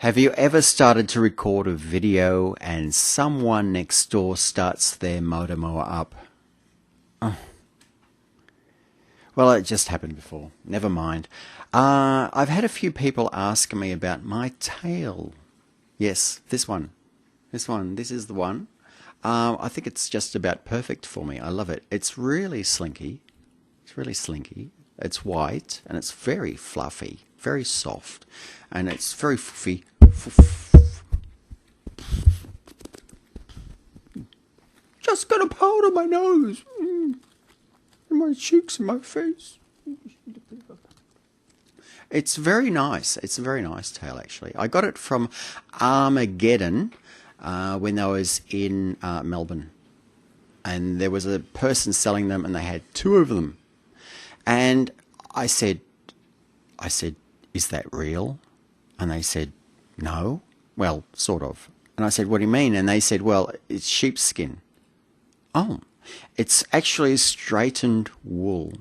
Have you ever started to record a video and someone next door starts their motor mower up? Oh. Well, it just happened before. Never mind. I've had a few people ask me about my tail. Yes, this one. This is the one. I think it's just about perfect for me. I love it. It's really slinky. It's white and it's very fluffy, very soft, and it's very fluffy. Just got a powder on my nose, and my cheeks and my face. It's very nice. It's a very nice tail, actually. I got it from Armageddon when I was in Melbourne, and there was a person selling them, and they had two of them. And I said, is that real? And they said, no. Well, sort of. And I said, what do you mean? And they said, well, it's sheepskin. Oh, it's actually straightened wool.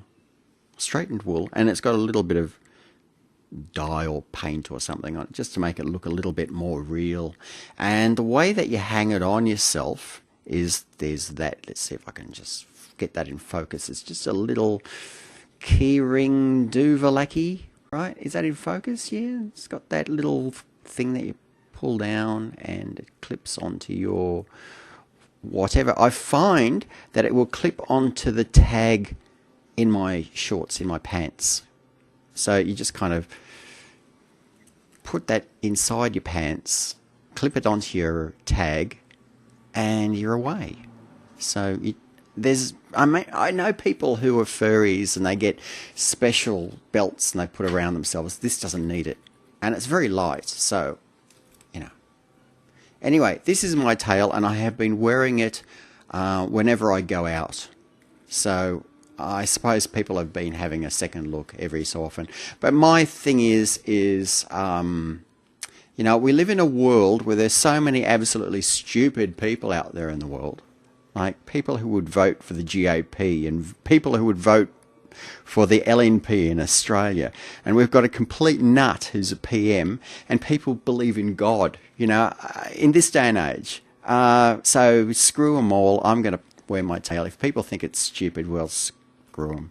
And it's got a little bit of dye or paint or something on it, just to make it look a little bit more real. And the way that you hang it on yourself is there's that. Let's see if I can just get that in focus. It's just a little keyring doovalaki, right? Is that in focus? Yeah, it's got that little thing that you pull down and it clips onto your whatever. I find that it will clip onto the tag in my shorts, in my pants. So you just kind of put that inside your pants, clip it onto your tag, and you're away. So I know people who are furries and they get special belts and they put around themselves. This doesn't need it. And it's very light, so, you know. Anyway, this is my tail, and I have been wearing it whenever I go out. So I suppose people have been having a second look every so often. But my thing is you know, we live in a world where there's so many absolutely stupid people out there in the world. Like people who would vote for the GOP and people who would vote for the LNP in Australia. And we've got a complete nut who's a PM, and people believe in God, you know, in this day and age. So screw them all. I'm going to wear my tail. If people think it's stupid, well, screw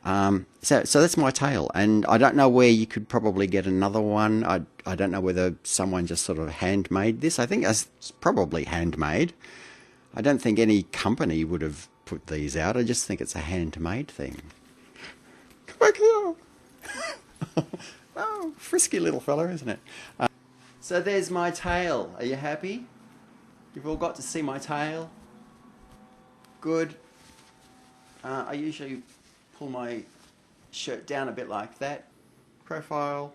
them. So that's my tail. And I don't know where you could probably get another one. I don't know whether someone just sort of handmade this. I think it's probably handmade. I don't think any company would have put these out. I just think it's a handmade thing. Come back here. Oh, frisky little fella, isn't it? So there's my tail. Are you happy? You've all got to see my tail? Good. I usually pull my shirt down a bit like that. Profile.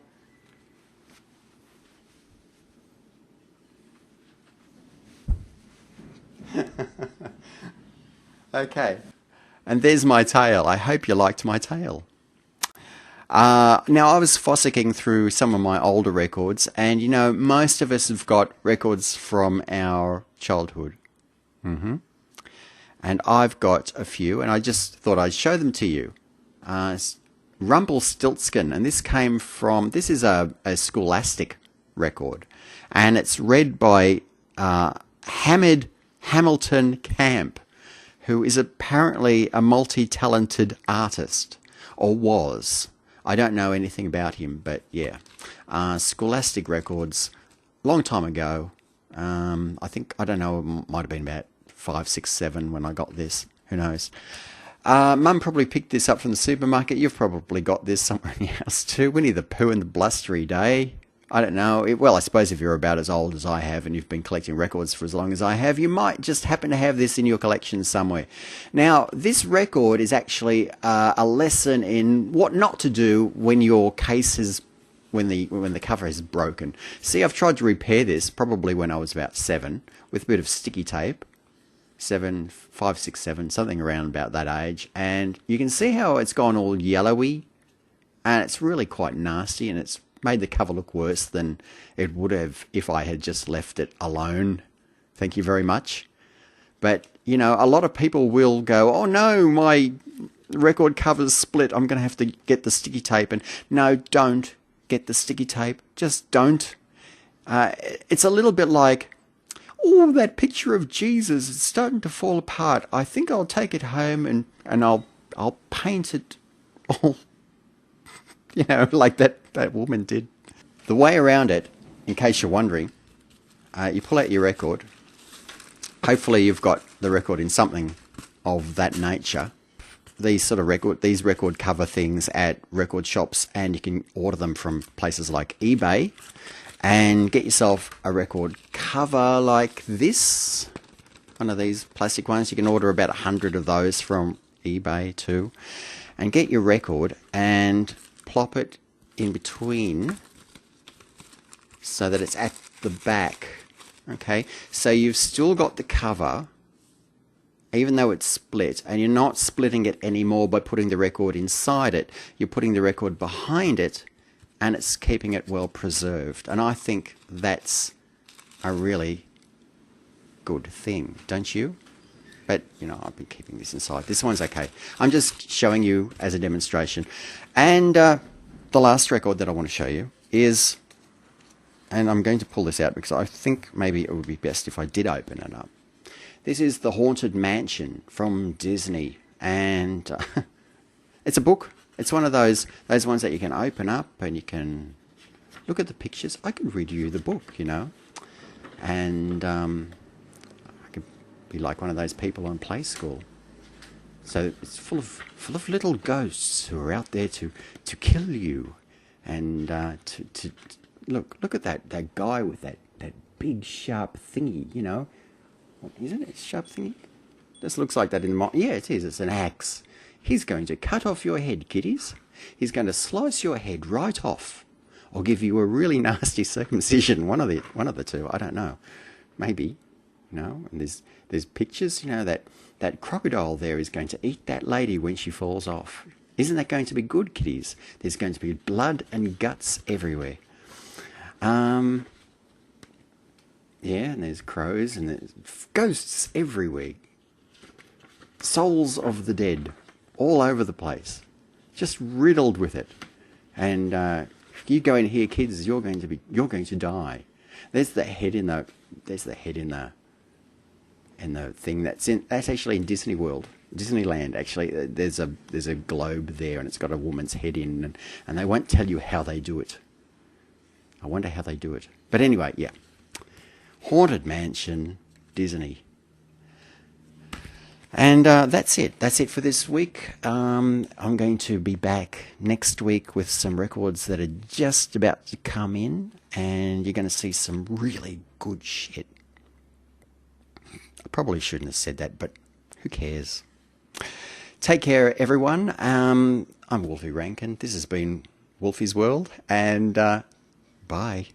Okay, and there's my tail. I hope you liked my tail. Now, I was fossicking through some of my older records, and you know, most of us have got records from our childhood. And I've got a few, and I just thought I'd show them to you. Rumpelstiltskin, and this is a Scholastic record, and it's read by Hamilton Camp, who is apparently a multi-talented artist, or was. I don't know anything about him, but yeah. Scholastic Records, long time ago. I don't know, it might have been about 5, 6, 7 when I got this. Who knows? Mum probably picked this up from the supermarket. You've probably got this somewhere in your house too. Winnie the Pooh and the Blustery Day. I don't know. Well, I suppose if you're about as old as I have and you've been collecting records for as long as I have, you might just happen to have this in your collection somewhere. Now, this record is actually a lesson in what not to do when your case is, when the cover is broken. See, I've tried to repair this probably when I was about 7 with a bit of sticky tape. 7, 5, 6, 7, something around about that age. And you can see how it's gone all yellowy. And it's really quite nasty, and it's made the cover look worse than it would have if I had just left it alone. Thank you very much. But, you know, a lot of people will go, oh no, my record cover's split. I'm going to have to get the sticky tape. And no, don't get the sticky tape. Just don't. It's a little bit like, oh, that picture of Jesus is starting to fall apart. I think I'll take it home and I'll paint it all, like that woman did. The way around it, in case you're wondering, you pull out your record. Hopefully you've got the record in something of that nature. These record cover things at record shops, and you can order them from places like eBay, and get yourself a record cover like this. One of these plastic ones. You can order about 100 of those from eBay too, and get your record and plop it in between so that it's at the back. Okay, so you've still got the cover even though it's split, and you're not splitting it anymore by putting the record inside it. You're putting the record behind it, and it's keeping it well preserved. And I think that's a really good thing, don't you? But, I've been keeping this inside. This one's okay. I'm just showing you as a demonstration. And the last record that I want to show you is, and I'm going to pull this out because I think maybe it would be best if I did open it up. This is The Haunted Mansion from Disney, and it's a book. It's one of those ones that you can open up and you can look at the pictures. I could read you the book, and I could be like one of those people on Play School. So it's full of little ghosts who are out there to kill you, and to look at that guy with that big sharp thingy, Isn't it a sharp thingy? This looks like that in my... Yeah, it is. It's an axe. He's going to cut off your head, kiddies. He's going to slice your head right off, or give you a really nasty circumcision. One of the two. I don't know. Maybe. And there's pictures. That crocodile there is going to eat that lady when she falls off. Isn't that going to be good, kiddies? There's going to be blood and guts everywhere. Yeah, and there's crows, and there's ghosts everywhere. Souls of the dead, all over the place, just riddled with it. And if you go in here, kids, you're going to die. There's the head in the thing that's actually in Disney World, Disneyland. Actually, there's a globe there, and it's got a woman's head in, and they won't tell you how they do it. I wonder how they do it. But anyway, yeah. Haunted Mansion, Disney. And that's it. That's it for this week. I'm going to be back next week with some records that are just about to come in, and you're going to see some really good shit. I probably shouldn't have said that, but who cares? Take care, everyone. I'm Wolfie Rankin. This has been Wolfie's World, and bye.